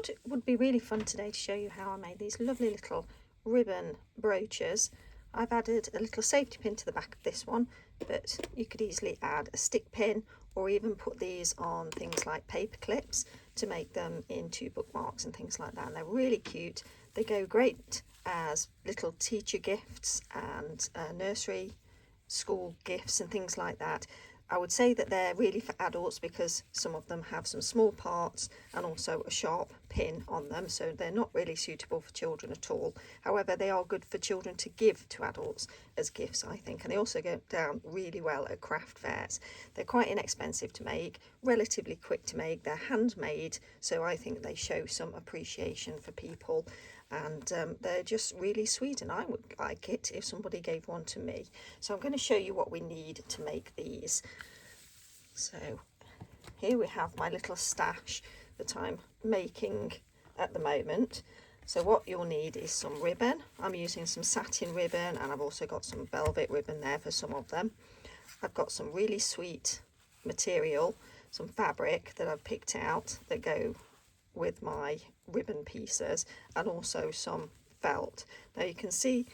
thought it would be really fun today to show you how I made these lovely little ribbon brooches. I've added a little safety pin to the back of this one, but you could easily add a stick pin or even put these on things like paper clips to make them into bookmarks and things like that. And they're really cute. They go great as little teacher gifts and nursery school gifts and things like that. I would say that they're really for adults because some of them have some small parts and also a sharp pin on them, so they're not really suitable for children at all. However, they are good for children to give to adults as gifts, I think, and they also go down really well at craft fairs. They're quite inexpensive to make, relatively quick to make, they're handmade, so I think they show some appreciation for people, and they're just really sweet, and I would like it if somebody gave one to me. So I'm going to show you what we need to make these. So here we have my little stash that I'm making at the moment. So what you'll need is some ribbon. I'm using some satin ribbon, and I've also got some velvet ribbon there for some of them. I've got some really sweet material, some fabric that I've picked out that go with my ribbon pieces, and also some felt. Now you can see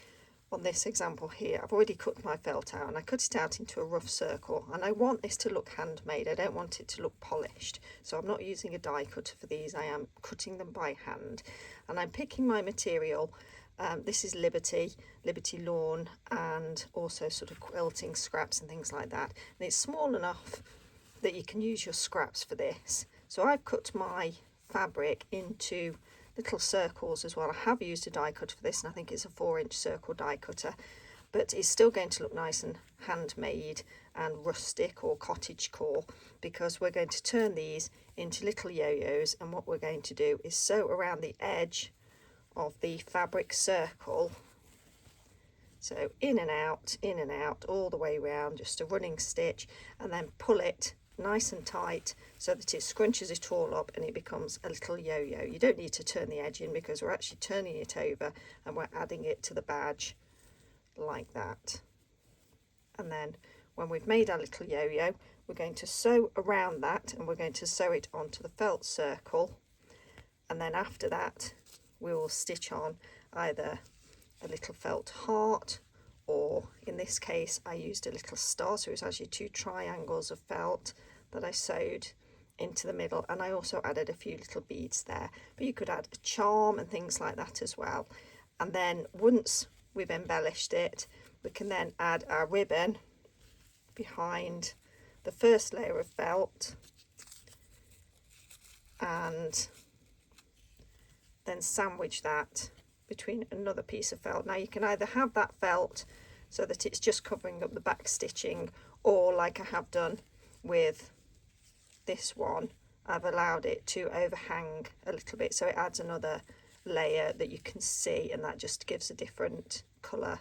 on this example here, I've already cut my felt out, and I cut it out into a rough circle, and I want this to look handmade. I don't want it to look polished, so I'm not using a die cutter for these. I am cutting them by hand, and I'm picking my material. This is Liberty lawn, and also sort of quilting scraps and things like that, and it's small enough that you can use your scraps for this. So I've cut my fabric into little circles as well. I have used a die cutter for this, and I think it's a 4-inch circle die cutter, but it's still going to look nice and handmade and rustic or cottagecore, because we're going to turn these into little yo-yos, and what we're going to do is sew around the edge of the fabric circle. So in and out all the way around, just a running stitch, and then pull it nice and tight so that it scrunches it all up and it becomes a little yo-yo. You don't need to turn the edge in because we're actually turning it over and we're adding it to the badge like that. And then when we've made our little yo-yo, we're going to sew around that, and we're going to sew it onto the felt circle, and then after that we will stitch on either a little felt heart, or in this case I used a little star, so it's actually 2 triangles of felt that I sewed into the middle, and I also added a few little beads there, but you could add a charm and things like that as well. And then once we've embellished it, we can then add our ribbon behind the first layer of felt, and then sandwich that between another piece of felt. Now you can either have that felt so that it's just covering up the back stitching, or like I have done with this one, I've allowed it to overhang a little bit, so it adds another layer that you can see, and that just gives a different colour,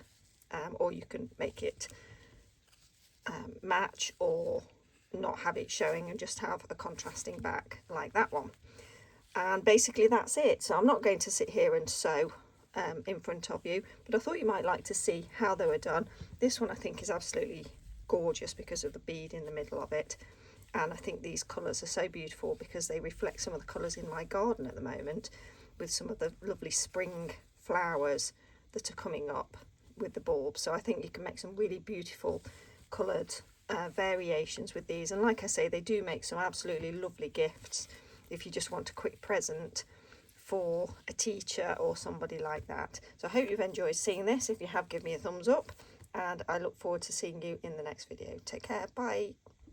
or you can make it match or not have it showing and just have a contrasting back like that one. And basically that's it. So I'm not going to sit here and sew in front of you, but I thought you might like to see how they were done. This one I think is absolutely gorgeous because of the bead in the middle of it, and I think these colours are so beautiful because they reflect some of the colours in my garden at the moment, with some of the lovely spring flowers that are coming up with the bulb. So I think you can make some really beautiful coloured variations with these, and like I say, they do make some absolutely lovely gifts if you just want a quick present for a teacher or somebody like that. So I hope you've enjoyed seeing this. If you have, give me a thumbs up, and I look forward to seeing you in the next video. Take care, bye.